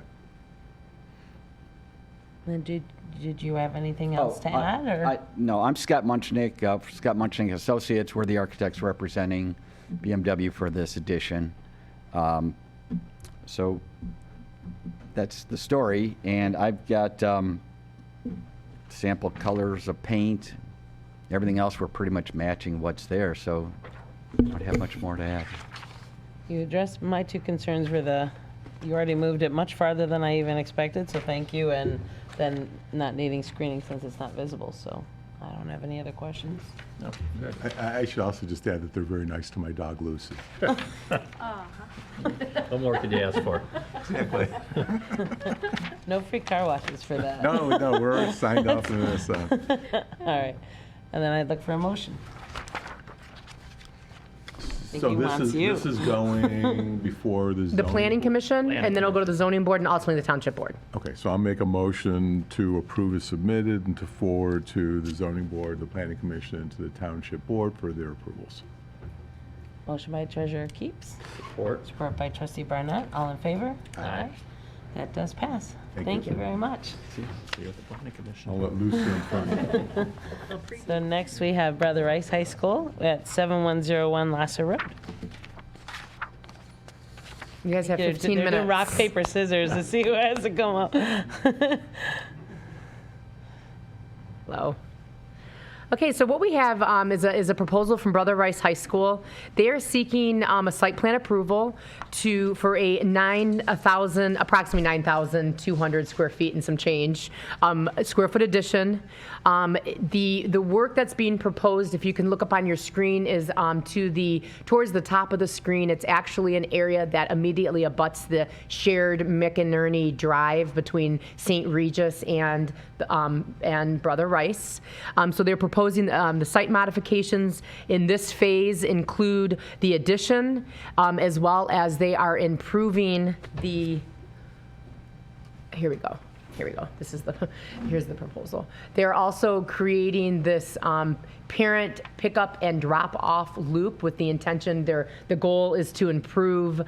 Then did you have anything else to add, or? No, I'm Scott Munchnick, Scott Munchnick Associates. We're the architects representing BMW for this addition. So that's the story. And I've got sample colors of paint. Everything else, we're pretty much matching what's there, so I don't have much more to add. You addressed my two concerns were you already moved it much farther than I even expected, so thank you, and then not needing screening since it's not visible, so I don't have any other questions. No, good. I should also just add that they're very nice to my dog Lucy. What more could you ask for? Exactly. No free car washes for that. No, we're signed up in this. All right, and then I'd look for a motion. think So he wants you. this is going before the The zoning planning board. commission, and then it'll go to the zoning board and ultimately the township board. Okay, so I'll make a motion to approve as submitted and to forward to the zoning board, the planning commission, and to the township board for their approvals. Motion by Treasurer Keeps, Support. support by Trustee Barnett. All in favor? Aye. That does pass. Thank Thank you. you very much. See you at the planning commission. I'll let Lucy in front. So next we have Brother Rice High School at 7101 Lahser Road. You guys have They're 15 doing minutes. rock, paper, scissors to see who has to come up. Low. Okay, so what we have is a proposal from Brother Rice High School. They are seeking a site plan approval for a approximately 9,200 square feet and some change, square foot addition. The work that's being proposed, if you can look up on your screen, is towards the top of the screen. It's actually an area that immediately abuts the shared McInerney Drive between St. Regis and Brother Rice. So they're proposing the site modifications in this phase include the addition, as well as they are improving the, here we go. Here's the proposal. They're also creating this parent pickup and drop off loop with the intention the goal is to improve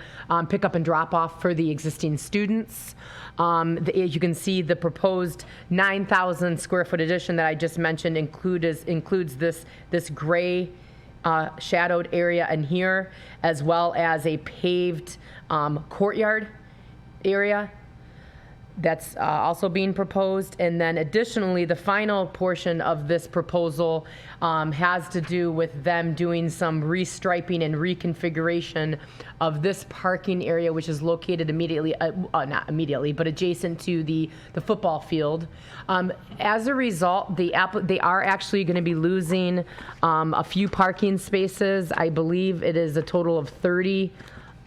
pickup and drop off for the existing students. As you can see, the proposed 9,000 square foot addition that I just mentioned includes this gray shadowed area in here, as well as a paved courtyard area that's also being proposed. And then additionally, the final portion of this proposal has to do with them doing some restriping and reconfiguration of this parking area, which is located immediately, not immediately, but adjacent to the football field. As a result, they are actually going to be losing a few parking spaces. I believe it is a total of 30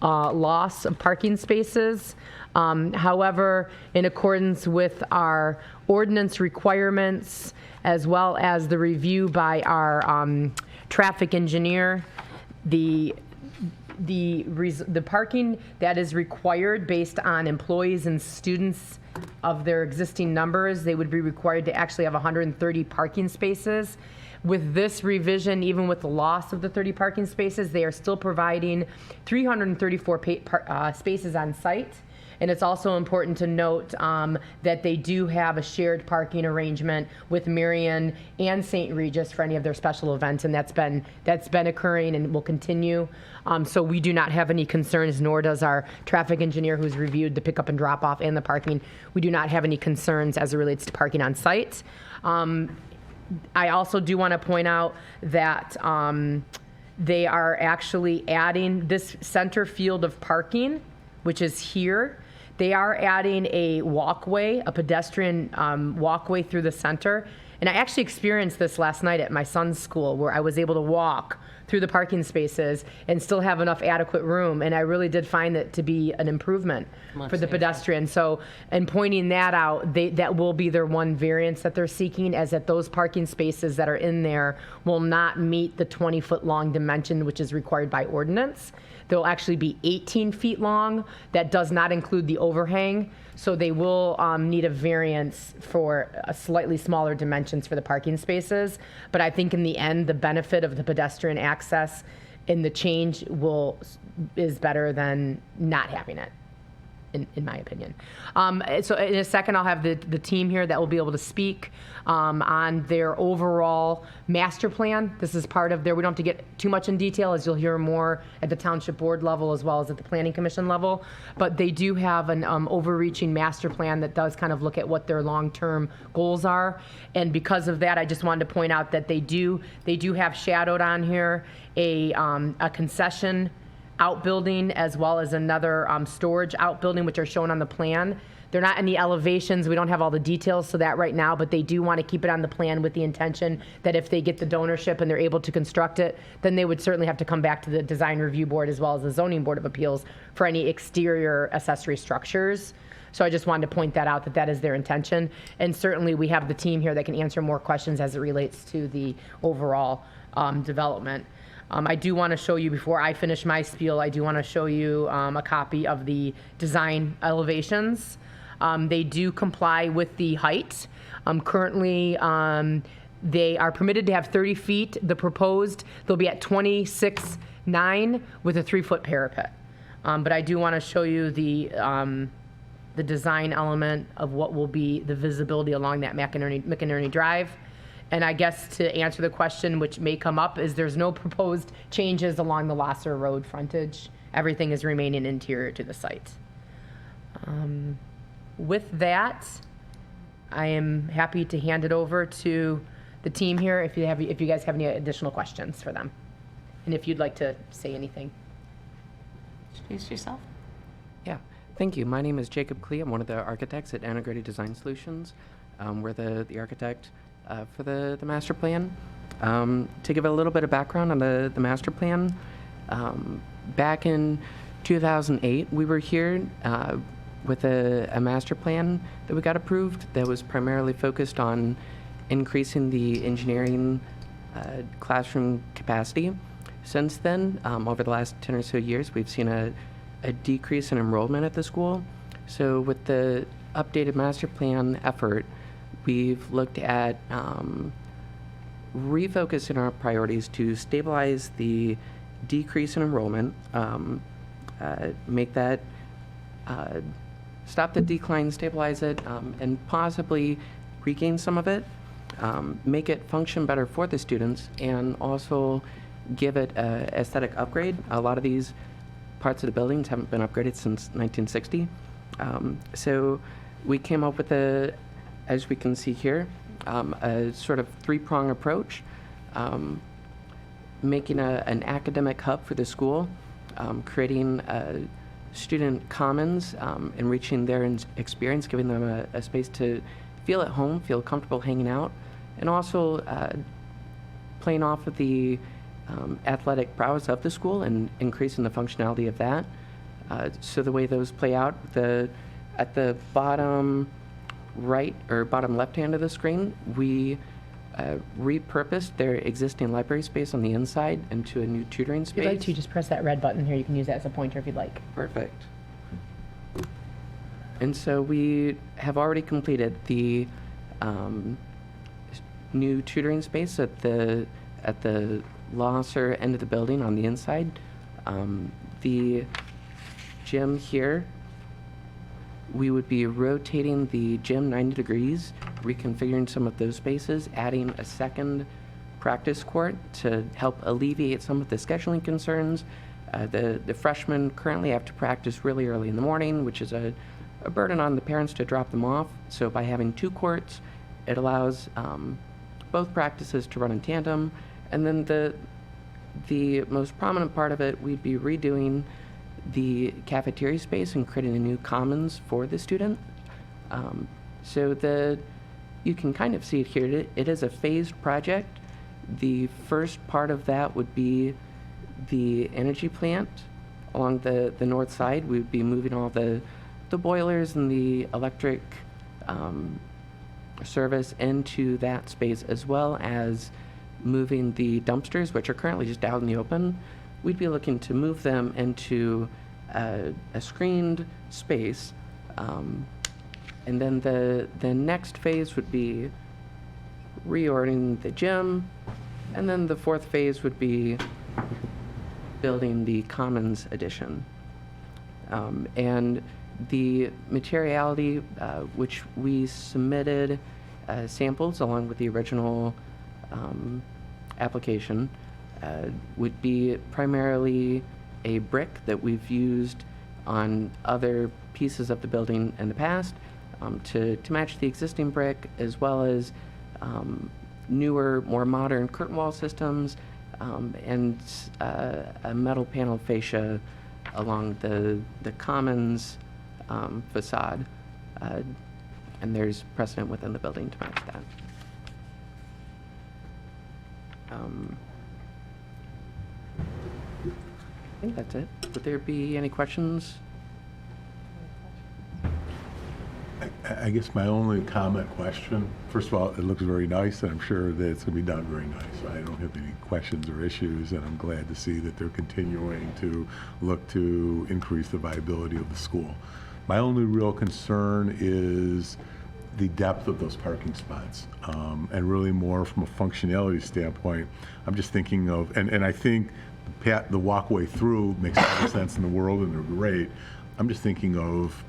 loss of parking spaces. However, in accordance with our ordinance requirements, as well as the review by our traffic engineer, the parking that is required based on employees and students of their existing numbers, they would be required to actually have 130 parking spaces. With this revision, even with the loss of the 30 parking spaces, they are still providing 334 spaces on site. And it's also important to note that they do have a shared parking arrangement with Marion and St. Regis for any of their special events, and that's been occurring and will continue. So we do not have any concerns, nor does our traffic engineer who's reviewed the pickup and drop off and the parking. We do not have any concerns as it relates to parking on site. I also do want to point out that they are actually adding this center field of parking, which is here. They are adding a walkway, a pedestrian walkway through the center. And I actually experienced this last night at my son's school, where I was able to walk through the parking spaces and still have enough adequate room. And I really did find that to be an improvement for the pedestrian. So, in pointing that out, that will be their one variance that they're seeking, as that those parking spaces that are in there will not meet the 20-foot long dimension, which is required by ordinance. They'll actually be 18 feet long. That does not include the overhang. So they will need a variance for a slightly smaller dimensions for the parking spaces. But I think in the end, the benefit of the pedestrian access in the change is better than not having it. in my opinion. So in a second, I'll have the team here that will be able to speak on their overall master plan. This is part of their, we don't have to get too much in detail, as you'll hear more at the township board level as well as at the planning commission level. But they do have an overreaching master plan that does kind of look at what their long-term goals are. And because of that, I just wanted to point out that they do have shadowed on here a concession outbuilding as well as another storage outbuilding, which are shown on the plan. They're not in the elevations. We don't have all the details to that right now, but they do want to keep it on the plan with the intention that if they get the donorship and they're able to construct it, then they would certainly have to come back to the design review board as well as the zoning board of appeals for any exterior accessory structures. So I just wanted to point that out, that is their intention. And certainly we have the team here that can answer more questions as it relates to the overall development. I do want to show you, before I finish my spiel, I do want to show you a copy of the design elevations. They do comply with the height. Currently, they are permitted to have 30 feet. The proposed, they'll be at 26.9 with a 3-foot parapet. But I do want to show you the design element of what will be the visibility along that McInerney Drive. And I guess to answer the question, which may come up, is there's no proposed changes along the Lahser Road frontage. Everything is remaining interior to the site. With that, I am happy to hand it over to the team here if you guys have any additional questions for them. And if you'd like to say anything. Introduce yourself. Yeah, thank you. My name is Jacob Klee. I'm one of the architects at Integrated Design Solutions. We're the architect for the master plan. To give a little bit of background on the master plan, back in 2008, we were here with a master plan that we got approved that was primarily focused on increasing the engineering classroom capacity. Since then, over the last 10 or so years, we've seen a decrease in enrollment at the school. So with the updated master plan effort, we've looked at refocusing our priorities to stabilize the decrease in enrollment, make that, stop the decline, stabilize it, and possibly regain some of it, make it function better for the students, and also give it an aesthetic upgrade. A lot of these parts of the buildings haven't been upgraded since 1960. So we came up with as we can see here, a sort of 3-prong approach, making an academic hub for the school, creating student commons, enriching their experience, giving them a space to feel at home, feel comfortable hanging out, and also playing off of the athletic prowess of the school and increasing the functionality of that. So the way those play out, at the bottom right or bottom left hand of the screen, we repurposed their existing library space on the inside into a new tutoring space. If you'd like to, just press that red button here. You can use that as a pointer if you'd like. Perfect. And so we have already completed the new tutoring space at the Lahser end of the building on the inside. The gym here, we would be rotating the gym 90 degrees, reconfiguring some of those spaces, adding a second practice court to help alleviate some of the scheduling concerns. The freshmen currently have to practice really early in the morning, which is a burden on the parents to drop them off. So by having 2 courts, it allows both practices to run in tandem. And then the most prominent part of it, we'd be redoing the cafeteria space and creating a new commons for the student. So you can kind of see it here. It is a phased project. The first part of that would be the energy plant along the north side. We would be moving all the boilers and the electric service into that space, as well as moving the dumpsters, which are currently just out in the open. We'd be looking to move them into a screened space. And then the next phase would be reordering the gym. And then the 4th phase would be building the Commons addition. And The materiality, which we submitted samples along with the original application, would be primarily a brick that we've used on other pieces of the building in the past to match the existing brick, as well as newer, more modern curtain wall systems and a metal panel fascia along the commons facade. And there's precedent within the building to match that. I think that's it. Would there be any questions? I guess my only question, first of all, it looks very nice, and I'm sure that it's going to be done very nice. I don't have any questions or issues, and I'm glad to see that they're continuing to look to increase the viability of the school. My only real concern is the depth of those parking spots, and really more from a functionality standpoint. I'm just thinking of, and I think the walkway through makes all the sense in the world, and they're great. I'm just thinking of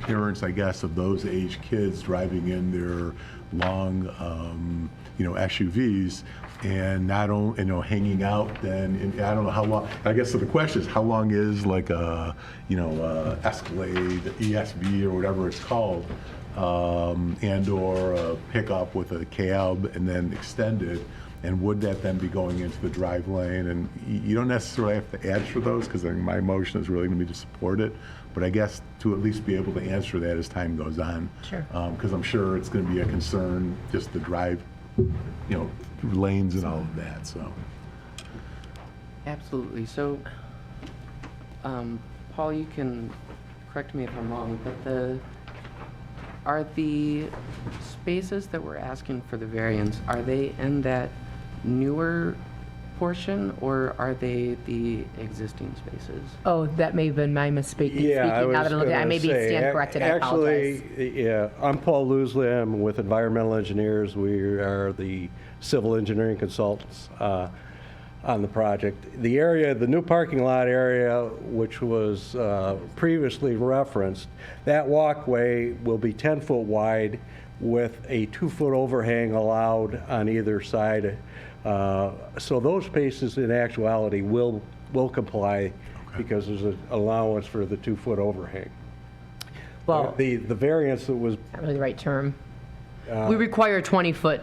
parents, I guess, of those age kids driving in their long, SUVs, and not only, hanging out. Then, and I don't know how long. I guess so the question is, how long is like a, Escalade, ESV, or whatever it's called, and or a pickup with a cab and then extended. And would that then be going into the drive lane? And you don't necessarily have to answer those, because my motion is really going to be to support it. But I guess to at least be able to answer that as time goes on. Sure. Because I'm sure it's going to be a concern, just the drive, lanes and all of that, so. Absolutely. So, Paul, you can correct me if I'm wrong, but are the spaces that we're asking for the variance, are they in that newer portion, or are they the existing spaces? Oh, that may have been my mistake. Yeah, Now that I look at it, I may be stand corrected. I apologize. Actually, yeah, I'm Paul Loosley. I'm with Environmental Engineers. We are the civil engineering consultants on the project. The area, the new parking lot area, which was previously referenced, that walkway will be 10-foot wide with a 2-foot overhang allowed on either side. So those spaces in actuality will comply, because there's an allowance for the 2-foot overhang. Well, the variance that was not really the right term. We require 20-foot.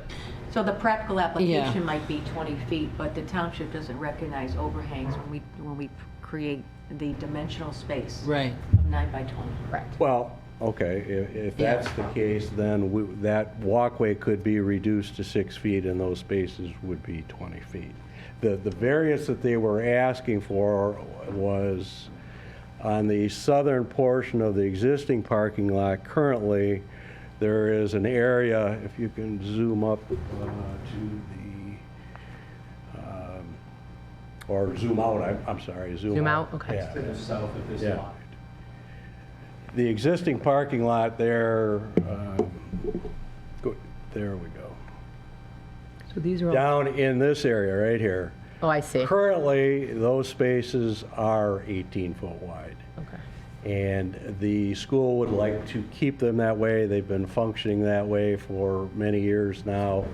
So the practical application might be 20 feet, but the township doesn't recognize overhangs when we create the dimensional space. Right. Of 9 by 20. Correct. Well, okay, if that's the case, then that walkway could be reduced to 6 feet, and those spaces would be 20 feet. The variance that they were asking for was on the southern portion of the existing parking lot. Currently, there is an area, if you can zoom up to the, or zoom out, I'm sorry, zoom out. Okay. Yeah. To the south of this lot. The existing parking lot there, there we go. So these are all, Down in this area right here. oh, I see. Currently, those spaces are 18-foot wide. Okay. And the school would like to keep them that way. They've been functioning that way for many years now.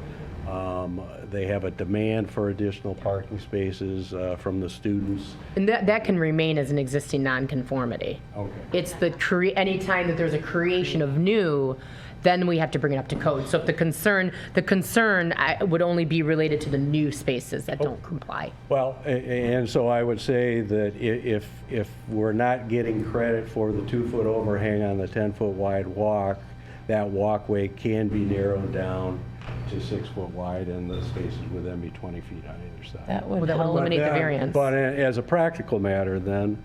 They have a demand for additional parking spaces from the students. And that can remain as an existing nonconformity. Okay. It's anytime that there's a creation of new, then we have to bring it up to code. So if the concern would only be related to the new spaces that don't comply. Well, and so I would say that if we're not getting credit for the 2-foot overhang on the 10-foot wide walk, that walkway can be narrowed down to 6-foot wide, and the spaces would then be 20 feet on either side. That would That would help. eliminate the variance. But as a practical matter, then,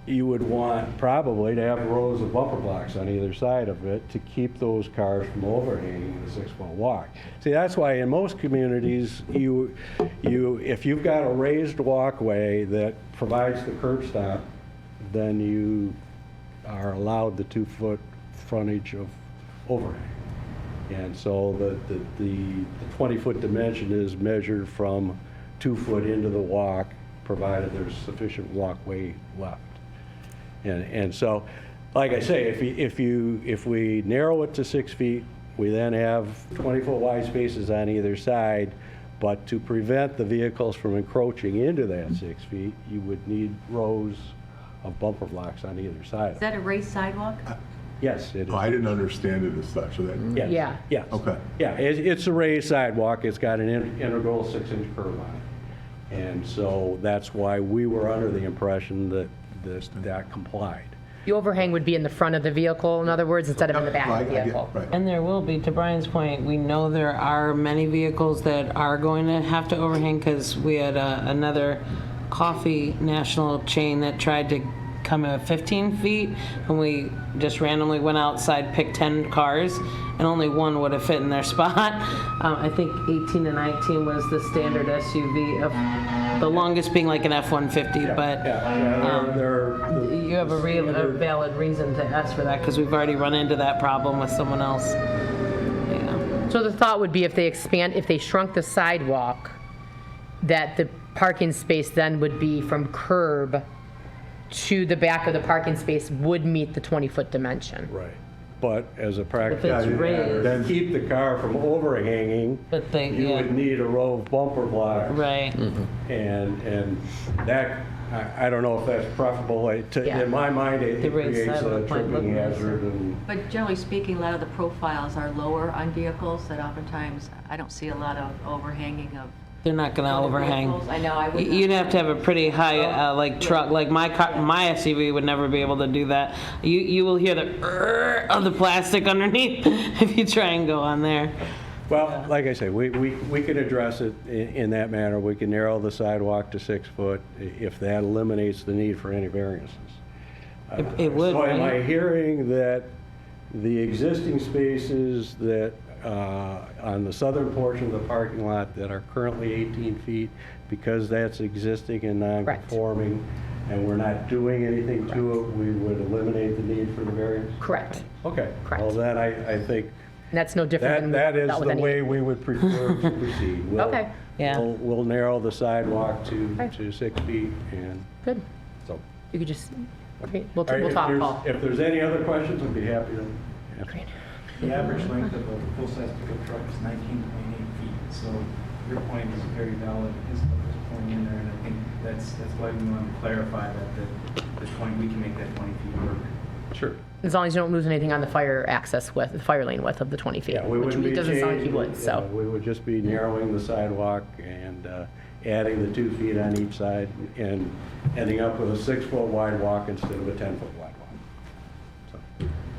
you would want probably to have rows of bumper blocks on either side of it to keep those cars from overhanging the 6-foot walk. See, that's why in most communities, if you've got a raised walkway that provides the curb stop, then you are allowed the 2-foot frontage of overhang. And so the 20-foot dimension is measured from 2 foot into the walk, provided there's sufficient walkway left. And so like I say, if we narrow it to 6 feet, we then have 20-foot wide spaces on either side, but to prevent the vehicles from encroaching into that 6 feet, you would need rows of bumper blocks on either side. Is that a raised sidewalk? Yes, it is. Oh, I didn't understand it as such, so that, Yes. Yeah. Yes. okay. Yeah, it's a raised sidewalk. It's got an integral 6-inch curb on it. And so that's why we were under the impression that that complied. The overhang would be in the front of the vehicle, in other words, instead of in the back I of the get- vehicle. right. And there will be, to Brian's point, we know there are many vehicles that are going to have to overhang because we had another coffee national chain that tried to come at 15 feet and we just randomly went outside, picked 10 cars and only one would have fit in their spot. I think 18 to 19 was the standard SUV of the longest being like an F-150, but you have a valid reason to ask for that because we've already run into that problem with someone else. Yeah. So the thought would be if they shrunk the sidewalk, that the parking space then would be from curb to the back of the parking space would meet the 20-foot dimension. Right. But as a practical If it's raised. matter, to keep the car from overhanging, you would need a row of bumper blocks. Right. And that, I don't know if that's preferable. In my mind, it creates a tripping hazard. But generally speaking, a lot of the profiles are lower on vehicles that oftentimes, I don't see a lot of overhanging of. They're not going to overhang. Vehicles. I know, I would. You'd have to have a pretty high, like truck, like my SUV would never be able to do that. You will hear the of the plastic underneath if you try and go on there. Well, like I say, we can address it in that manner. We can narrow the sidewalk to 6 foot if that eliminates the need for any variances. It would, So am I right? hearing that the existing spaces that on the southern portion of the parking lot that are currently 18 feet, because that's existing and non-conforming, and we're not doing anything to it, we would eliminate the need for the variance? Correct. Okay. Correct. Well, then I think And that's no different than that is dealt with the any- way we would prefer to proceed. Okay. Yeah. We'll narrow the sidewalk to 6 feet, and Good. so. You could just, okay, we'll All right, talk, if Paul. If there's any other questions, I'd be happy to answer. Great. The average length of a full-size pickup truck is 19.8 feet, so your point is very valid, his point in there, and I think that's why we want to clarify that the 20, we can make that 20 feet work. Sure. As long as you don't lose anything on the fire access width, the fire lane width of the 20 feet, Yeah, we which wouldn't be it doesn't sound like you changing- would, so. We would just be narrowing the sidewalk and adding the 2 feet on each side and ending up with a 6-foot wide walk instead of a 10-foot wide walk.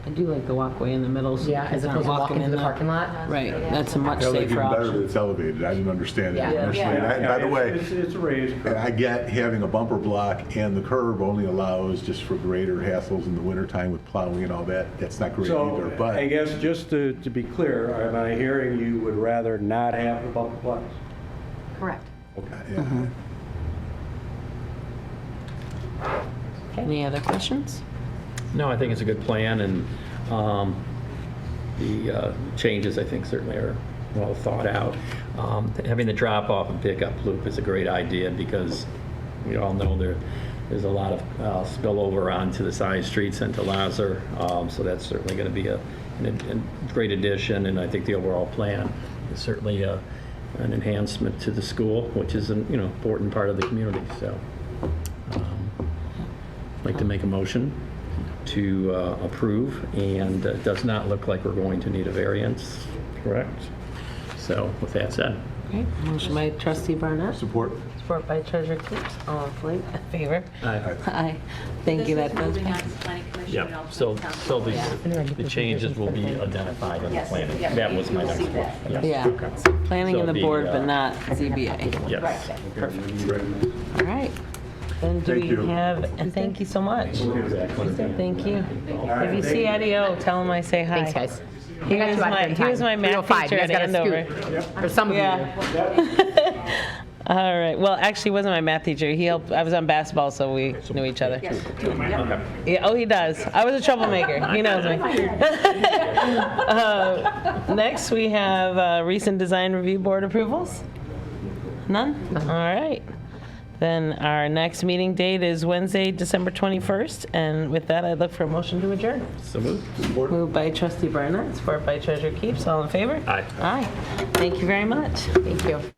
I do like the walkway in the middle. So Yeah, kids as opposed aren't to walking to the there. parking lot. Right, that's a much That would be safer even better that option. it's elevated. I didn't understand Yeah. it initially. And by the way, It's a raised curb. I get having a bumper block and the curb only allows just for greater hassles in the wintertime with plowing and all that. That's not great So, either, but. I guess just to be clear, am I hearing you would rather not have the bumper blocks? Correct. Okay, yeah. Any other questions? No, I think it's a good plan, and the changes, I think, certainly are well thought out. Having the drop-off and pickup loop is a great idea because we all know there's a lot of spillover onto the side streets into Lahser, so that's certainly going to be a great addition, and I think the overall plan is certainly an enhancement to the school, which is an important part of the community. So I'd like to make a motion to approve, and it does not look like we're going to need a variance, correct? So with that said. Okay, motion by trustee Barnett. Support. Support by treasurer Coops. All in favor? Aye. Aye. Thank you, This that is does moving on pass. to planning commission and Yeah, also so town council. the changes will be identified in the Yes, planning. yeah, That was my you will next see that. question. Yeah, planning So and the the, board, but not ZBA. Yes. Perfect. All right. Then do Thank we you. have, and thank you so much. Thank you. right, If you see Eddie O, tell him I say hi. Thanks, guys. He I got was you out here in my time. math 3:05. teacher You at guys gotta Andover. scoot. For some of you. Yeah. All right. Well, actually, he wasn't my math teacher. He helped. I was on basketball, so we knew each other. Yeah. Oh, he does. I was a troublemaker. He knows me. Next, we have recent design review board approvals. None. All right. Then our next meeting date is Wednesday, December 21st. And with that, I'd look for a motion to adjourn. So moved. Moved by Trustee Brenner, support by Treasurer Keeps. All in favor? Aye. Aye. Thank you very much. Thank you.